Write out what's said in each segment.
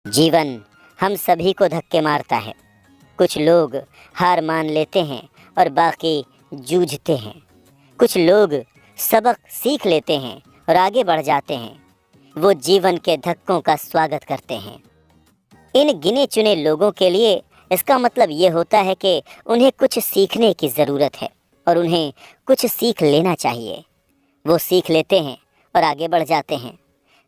जीवन हम सभी को धक्के मारता है। कुछ लोग हार मान लेते हैं और बाकी जूझते हैं। कुछ लोग सबक सीख लेते हैं और आगे बढ़ जाते हैं। वो जीवन के धक्कों का स्वागत करते हैं। इन गिने चुने लोगों के लिए इसका मतलब ये होता है कि उन्हें कुछ सीखने की ज़रूरत है और उन्हें कुछ सीख लेना चाहिए। वो सीख लेते हैं और आगे बढ़ जाते हैं।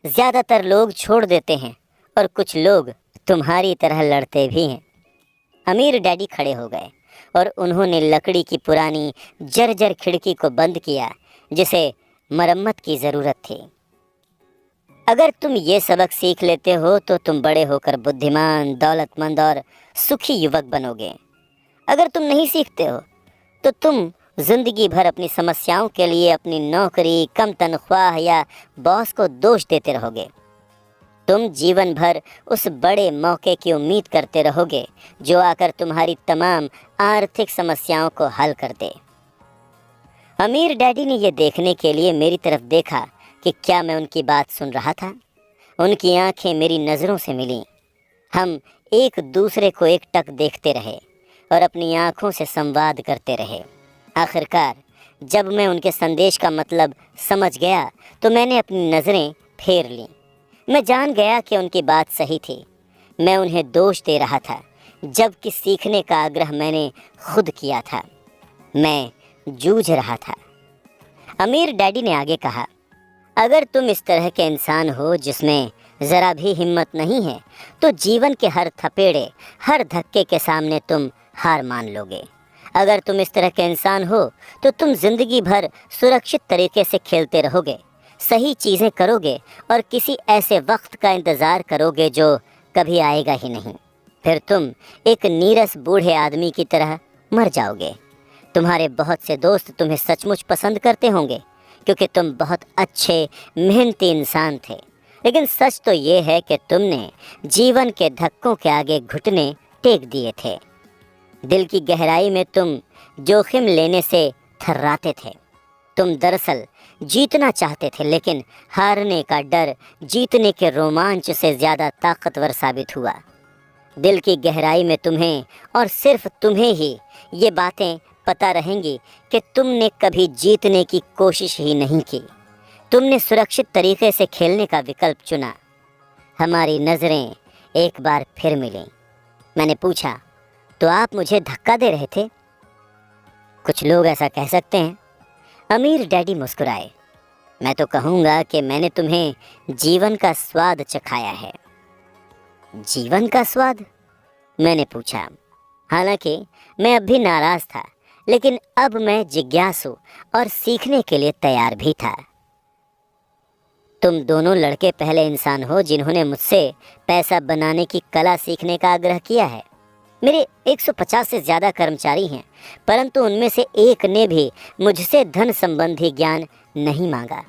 ज़्यादातर लोग छोड़ देते हैं और कुछ लोग तुम्हारी तरह लड़ते भी हैं। अमीर डैडी खड़े हो गए और उन्होंने लकड़ी की पुरानी जर्जर खिड़की को बंद किया जिसे मरम्मत की ज़रूरत थी। अगर तुम ये सबक सीख लेते हो तो तुम बड़े होकर बुद्धिमान, दौलतमंद और सुखी युवक बनोगे। अगर तुम नहीं सीखते हो तो तुम जिंदगी भर अपनी समस्याओं के लिए अपनी नौकरी, कम तनख्वाह या बॉस को दोष देते रहोगे। तुम जीवन भर उस बड़े मौके की उम्मीद करते रहोगे जो आकर तुम्हारी तमाम आर्थिक समस्याओं को हल कर दे। अमीर डैडी ने यह देखने के लिए मेरी तरफ देखा कि क्या मैं उनकी बात सुन रहा था। उनकी आंखें मेरी नज़रों से मिलीं। हम एक दूसरे को एकटक देखते रहे और अपनी आंखों से संवाद करते रहे। आखिरकार जब मैं उनके संदेश का मतलब समझ गया तो मैंने अपनी नज़रें फेर लीं। मैं जान गया कि उनकी बात सही थी। मैं उन्हें दोष दे रहा था जबकि सीखने का आग्रह मैंने खुद किया था। मैं जूझ रहा था। अमीर डैडी ने आगे कहा, अगर तुम इस तरह के इंसान हो जिसमें ज़रा भी हिम्मत नहीं है तो जीवन के हर थपेड़े, हर धक्के के सामने तुम हार मान लोगे। अगर तुम इस तरह के इंसान हो तो तुम ज़िंदगी भर सुरक्षित तरीके से खेलते रहोगे, सही चीज़ें करोगे और किसी ऐसे वक्त का इंतज़ार करोगे जो कभी आएगा ही नहीं। फिर तुम एक नीरस बूढ़े आदमी की तरह मर जाओगे। तुम्हारे बहुत से दोस्त तुम्हें सचमुच पसंद करते होंगे क्योंकि तुम बहुत अच्छे, मेहनती इंसान थे। लेकिन सच तो ये है कि तुमने जीवन के धक्कों के आगे घुटने टेक दिए थे। दिल की गहराई में तुम जोखिम लेने से थर्राते थे। तुम दरअसल जीतना चाहते थे, लेकिन हारने का डर जीतने के रोमांच से ज़्यादा ताकतवर साबित हुआ। दिल की गहराई में तुम्हें और सिर्फ तुम्हें ही ये बातें पता रहेंगी कि तुमने कभी जीतने की कोशिश ही नहीं की। तुमने सुरक्षित तरीके से खेलने का विकल्प चुना। हमारी नज़रें एक बार फिर मिलीं। मैंने पूछा, तो आप मुझे धक्का दे रहे थे? कुछ लोग ऐसा कह सकते हैं। अमीर डैडी मुस्कुराए। मैं तो कहूँगा कि मैंने तुम्हें जीवन का स्वाद चखाया है। जीवन का स्वाद? मैंने पूछा। हालांकि मैं अब भी नाराज़ था, लेकिन अब मैं जिज्ञासु और सीखने के लिए तैयार भी था। तुम दोनों लड़के पहले इंसान हो जिन्होंने मुझसे पैसा बनाने की कला सीखने का आग्रह किया है। मेरे 150 से ज़्यादा कर्मचारी हैं, परंतु उनमें से एक ने भी मुझसे धन संबंधी ज्ञान नहीं मांगा।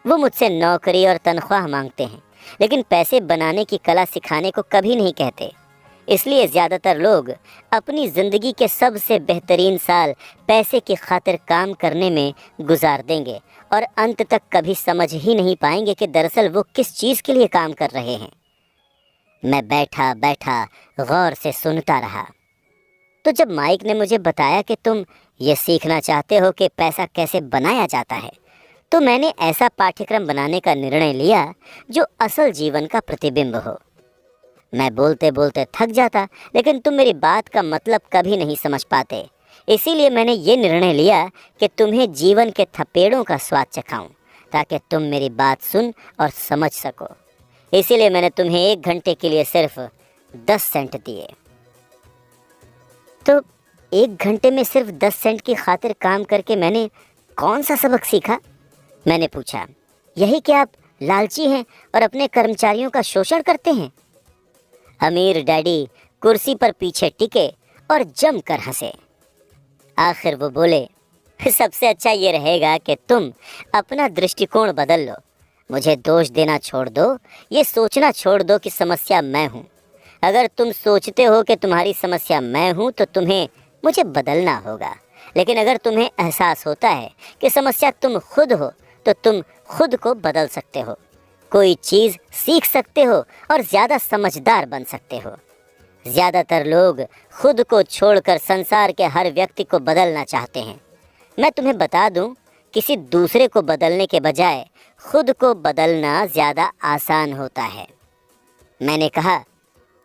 वो मुझसे नौकरी और तनख्वाह मांगते हैं, लेकिन पैसे बनाने की कला सिखाने को कभी नहीं कहते। इसलिए ज़्यादातर लोग अपनी ज़िंदगी के सबसे बेहतरीन साल पैसे की खातिर काम करने में गुजार देंगे और अंत तक कभी समझ ही नहीं पाएंगे कि दरअसल वो किस चीज़ के लिए काम कर रहे हैं। मैं बैठा बैठा गौर से सुनता रहा। तो जब माइक ने मुझे बताया कि तुम ये सीखना चाहते हो कि पैसा कैसे बनाया जाता है, तो मैंने ऐसा पाठ्यक्रम बनाने का निर्णय लिया जो असल जीवन का प्रतिबिंब हो। मैं बोलते बोलते थक जाता, लेकिन तुम मेरी बात का मतलब कभी नहीं समझ पाते। इसीलिए मैंने ये निर्णय लिया कि तुम्हें जीवन के थपेड़ों का स्वाद चखाऊं, ताकि तुम मेरी बात सुन और समझ सको। इसीलिए मैंने तुम्हें 1 घंटे के लिए सिर्फ 10 सेंट दिए। तो 1 घंटे में सिर्फ 10 सेंट की खातिर काम करके मैंने कौन सा सबक सीखा? मैंने पूछा। यही कि आप लालची हैं और अपने कर्मचारियों का शोषण करते हैं। अमीर डैडी कुर्सी पर पीछे टिके और जमकर हंसे। आखिर वो बोले, सबसे अच्छा ये रहेगा कि तुम अपना दृष्टिकोण बदल लो। मुझे दोष देना छोड़ दो, ये सोचना छोड़ दो कि समस्या मैं हूँ। अगर तुम सोचते हो कि तुम्हारी समस्या मैं हूँ तो तुम्हें मुझे बदलना होगा। लेकिन अगर तुम्हें एहसास होता है कि समस्या तुम खुद हो तो तुम खुद को बदल सकते हो। कोई चीज़ सीख सकते हो और ज़्यादा समझदार बन सकते हो। ज़्यादातर लोग खुद को छोड़कर संसार के हर व्यक्ति को बदलना चाहते हैं। मैं तुम्हें बता दूं, किसी दूसरे को बदलने के बजाय खुद को बदलना ज़्यादा आसान होता है। मैंने कहा,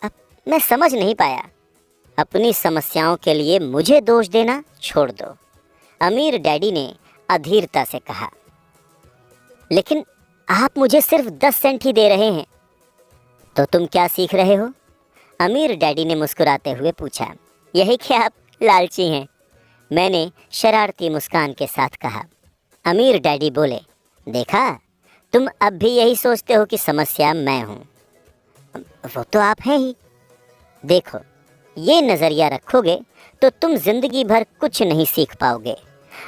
अब मैं समझ नहीं पाया। अपनी समस्याओं के लिए मुझे दोष देना छोड़ दो, अमीर डैडी ने अधीरता से कहा। लेकिन आप मुझे सिर्फ 10 सेंट ही दे रहे हैं, तो तुम क्या सीख रहे हो? अमीर डैडी ने मुस्कुराते हुए पूछा। यही कि आप लालची हैं, मैंने शरारती मुस्कान के साथ कहा। अमीर डैडी बोले, देखा, तुम अब भी यही सोचते हो कि समस्या मैं हूँ। वो तो आप हैं ही। देखो, ये नज़रिया रखोगे तो तुम जिंदगी भर कुछ नहीं सीख पाओगे।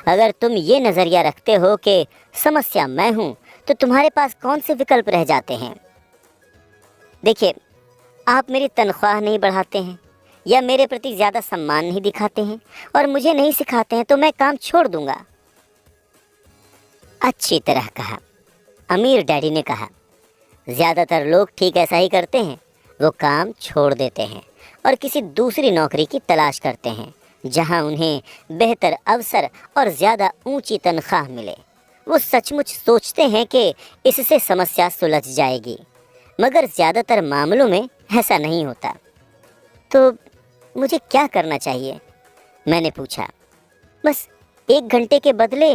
अगर तुम ये नज़रिया रखते हो कि समस्या मैं हूँ, तो तुम्हारे पास कौन से विकल्प रह जाते हैं? देखिए, आप मेरी तनख्वाह नहीं बढ़ाते हैं या मेरे प्रति ज़्यादा सम्मान नहीं दिखाते हैं और मुझे नहीं सिखाते हैं, तो मैं काम छोड़ दूंगा। अच्छी तरह कहा, अमीर डैडी ने कहा। ज़्यादातर लोग ठीक ऐसा ही करते हैं। वो काम छोड़ देते हैं और किसी दूसरी नौकरी की तलाश करते हैं जहां उन्हें बेहतर अवसर और ज़्यादा ऊंची तनख्वाह मिले। वो सचमुच सोचते हैं कि इससे समस्या सुलझ जाएगी, मगर ज़्यादातर मामलों में ऐसा नहीं होता। तो मुझे क्या करना चाहिए? मैंने पूछा। बस 1 घंटे के बदले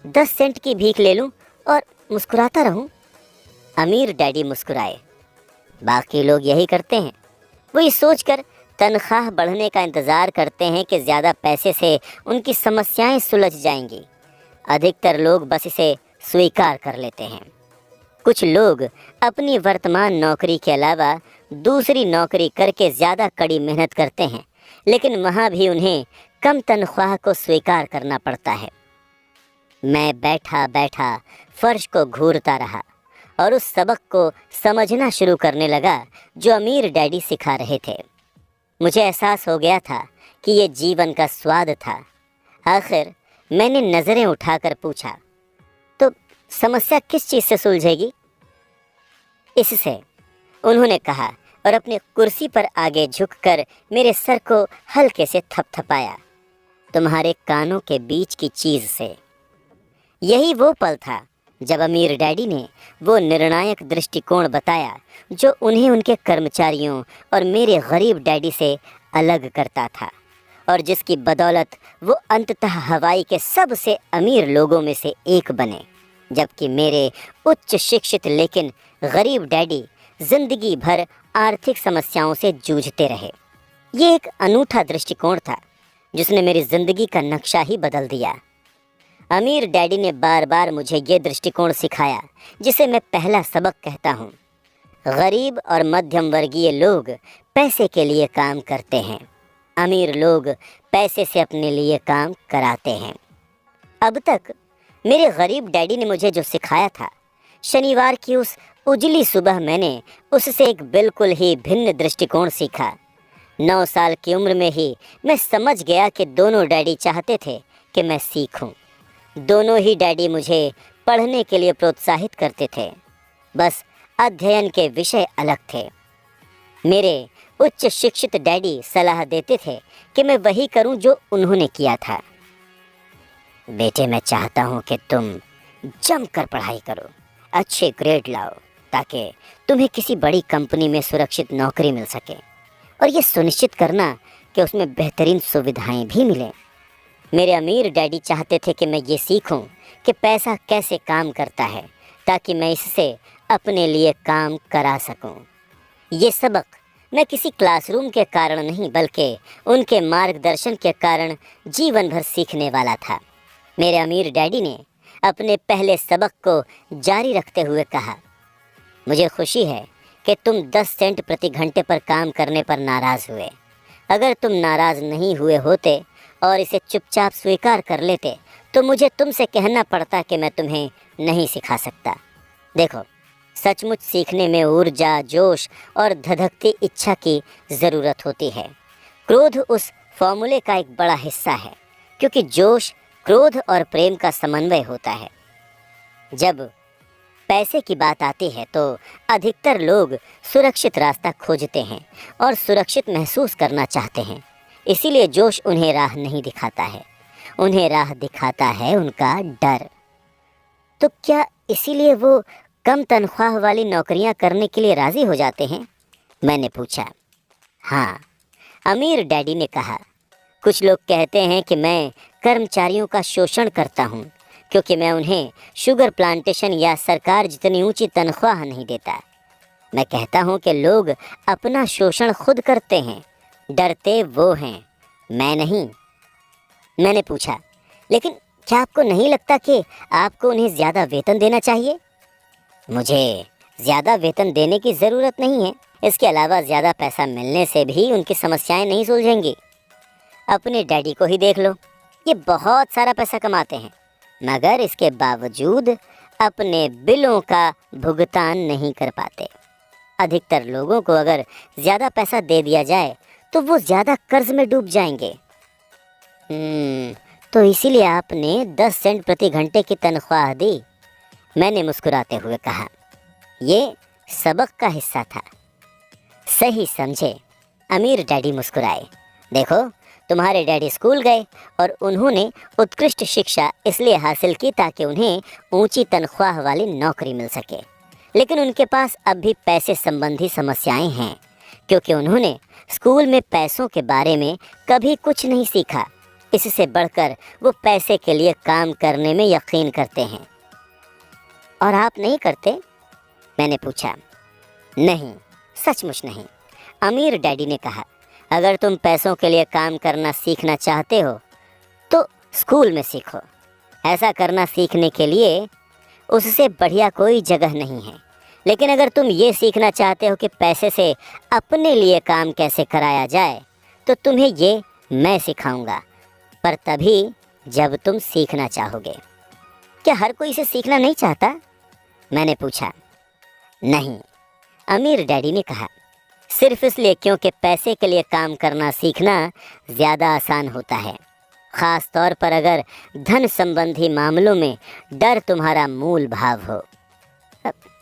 10 सेंट की भीख ले लूं और मुस्कुराता रहूं? अमीर डैडी मुस्कुराए। बाकी लोग यही करते हैं। वो ये सोचकर तनख्वाह बढ़ने का इंतज़ार करते हैं कि ज़्यादा पैसे से उनकी समस्याएं सुलझ जाएंगी। अधिकतर लोग बस इसे स्वीकार कर लेते हैं। कुछ लोग अपनी वर्तमान नौकरी के अलावा दूसरी नौकरी करके ज़्यादा कड़ी मेहनत करते हैं, लेकिन वहाँ भी उन्हें कम तनख्वाह को स्वीकार करना पड़ता है। मैं बैठा बैठा फर्श को घूरता रहा और उस सबक को समझना शुरू करने लगा जो अमीर डैडी सिखा रहे थे। मुझे एहसास हो गया था कि ये जीवन का स्वाद था। आखिर मैंने नज़रें उठाकर पूछा, तो समस्या किस चीज़ से सुलझेगी? इससे, उन्होंने कहा और अपनी कुर्सी पर आगे झुककर मेरे सर को हल्के से थपथपाया। तुम्हारे कानों के बीच की चीज़ से। यही वो पल था जब अमीर डैडी ने वो निर्णायक दृष्टिकोण बताया जो उन्हें उनके कर्मचारियों और मेरे गरीब डैडी से अलग करता था और जिसकी बदौलत वो अंततः हवाई के सबसे अमीर लोगों में से एक बने, जबकि मेरे उच्च शिक्षित लेकिन गरीब डैडी जिंदगी भर आर्थिक समस्याओं से जूझते रहे। ये एक अनूठा दृष्टिकोण था जिसने मेरी ज़िंदगी का नक्शा ही बदल दिया। अमीर डैडी ने बार बार मुझे ये दृष्टिकोण सिखाया जिसे मैं पहला सबक कहता हूँ। गरीब और मध्यम वर्गीय लोग पैसे के लिए काम करते हैं, अमीर लोग पैसे से अपने लिए काम कराते हैं। अब तक मेरे गरीब डैडी ने मुझे जो सिखाया था, शनिवार की उस उजली सुबह मैंने उससे एक बिल्कुल ही भिन्न दृष्टिकोण सीखा। 9 साल की उम्र में ही मैं समझ गया कि दोनों डैडी चाहते थे कि मैं सीखूं। दोनों ही डैडी मुझे पढ़ने के लिए प्रोत्साहित करते थे, बस अध्ययन के विषय अलग थे। मेरे उच्च शिक्षित डैडी सलाह देते थे कि मैं वही करूं जो उन्होंने किया था। बेटे, मैं चाहता हूं कि तुम जमकर पढ़ाई करो, अच्छे ग्रेड लाओ, ताकि तुम्हें किसी बड़ी कंपनी में सुरक्षित नौकरी मिल सके, और ये सुनिश्चित करना कि उसमें बेहतरीन सुविधाएं भी मिलें। मेरे अमीर डैडी चाहते थे कि मैं ये सीखूं कि पैसा कैसे काम करता है, ताकि मैं इससे अपने लिए काम करा सकूं। ये सबक मैं किसी क्लासरूम के कारण नहीं, बल्कि उनके मार्गदर्शन के कारण जीवन भर सीखने वाला था। मेरे अमीर डैडी ने अपने पहले सबक को जारी रखते हुए कहा, मुझे खुशी है कि तुम 10 सेंट प्रति घंटे पर काम करने पर नाराज़ हुए। अगर तुम नाराज़ नहीं हुए होते और इसे चुपचाप स्वीकार कर लेते, तो मुझे तुमसे कहना पड़ता कि मैं तुम्हें नहीं सिखा सकता। देखो, सचमुच सीखने में ऊर्जा, जोश और धधकती इच्छा की ज़रूरत होती है। क्रोध उस फॉर्मूले का एक बड़ा हिस्सा है, क्योंकि जोश क्रोध और प्रेम का समन्वय होता है। जब पैसे की बात आती है तो अधिकतर लोग सुरक्षित रास्ता खोजते हैं और सुरक्षित महसूस करना चाहते हैं। इसीलिए जोश उन्हें राह नहीं दिखाता है, उन्हें राह दिखाता है उनका डर। तो क्या इसीलिए वो कम तनख्वाह वाली नौकरियां करने के लिए राज़ी हो जाते हैं? मैंने पूछा। हाँ, अमीर डैडी ने कहा। कुछ लोग कहते हैं कि मैं कर्मचारियों का शोषण करता हूँ क्योंकि मैं उन्हें शुगर प्लांटेशन या सरकार जितनी ऊंची तनख्वाह नहीं देता। मैं कहता हूँ कि लोग अपना शोषण खुद करते हैं, डरते वो हैं, मैं नहीं। मैंने पूछा, लेकिन क्या आपको नहीं लगता कि आपको उन्हें ज़्यादा वेतन देना चाहिए? मुझे ज़्यादा वेतन देने की ज़रूरत नहीं है। इसके अलावा ज़्यादा पैसा मिलने से भी उनकी समस्याएं नहीं सुलझेंगी। अपने डैडी को ही देख लो, ये बहुत सारा पैसा कमाते हैं मगर इसके बावजूद अपने बिलों का भुगतान नहीं कर पाते। अधिकतर लोगों को अगर ज़्यादा पैसा दे दिया जाए तो वो ज़्यादा कर्ज में डूब जाएंगे। तो इसीलिए आपने 10 सेंट प्रति घंटे की तनख्वाह दी? मैंने मुस्कुराते हुए कहा। ये सबक का हिस्सा था। सही समझे, अमीर डैडी मुस्कुराए। देखो, तुम्हारे डैडी स्कूल गए और उन्होंने उत्कृष्ट शिक्षा इसलिए हासिल की ताकि उन्हें ऊंची तनख्वाह वाली नौकरी मिल सके। लेकिन उनके पास अब भी पैसे संबंधी समस्याएं हैं क्योंकि उन्होंने स्कूल में पैसों के बारे में कभी कुछ नहीं सीखा। इससे बढ़कर वो पैसे के लिए काम करने में यकीन करते हैं। और आप नहीं करते? मैंने पूछा। नहीं, सचमुच नहीं, अमीर डैडी ने कहा। अगर तुम पैसों के लिए काम करना सीखना चाहते हो तो स्कूल में सीखो। ऐसा करना सीखने के लिए उससे बढ़िया कोई जगह नहीं है। लेकिन अगर तुम ये सीखना चाहते हो कि पैसे से अपने लिए काम कैसे कराया जाए तो तुम्हें ये मैं सिखाऊंगा, पर तभी जब तुम सीखना चाहोगे। क्या हर कोई इसे सीखना नहीं चाहता? मैंने पूछा। नहीं, अमीर डैडी ने कहा। सिर्फ इसलिए क्योंकि पैसे के लिए काम करना सीखना ज़्यादा आसान होता है, ख़ास तौर पर अगर धन संबंधी मामलों में डर तुम्हारा मूल भाव हो।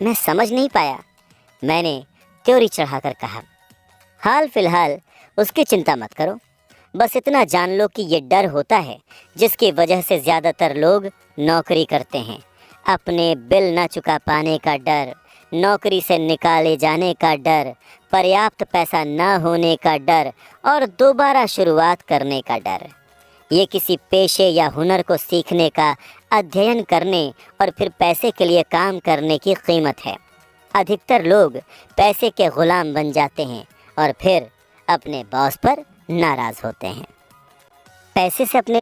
मैं समझ नहीं पाया, मैंने त्योरी चढ़ाकर कहा। हाल फिलहाल उसकी चिंता मत करो, बस इतना जान लो कि ये डर होता है जिसकी वजह से ज़्यादातर लोग नौकरी करते हैं। अपने बिल न चुका पाने का डर, नौकरी से निकाले जाने का डर, पर्याप्त पैसा न होने का डर और दोबारा शुरुआत करने का डर। ये किसी पेशे या हुनर को सीखने का, अध्ययन करने और फिर पैसे के लिए काम करने की कीमत है। अधिकतर लोग पैसे के गुलाम बन जाते हैं और फिर अपने बॉस पर नाराज़ होते हैं। पैसे से अपने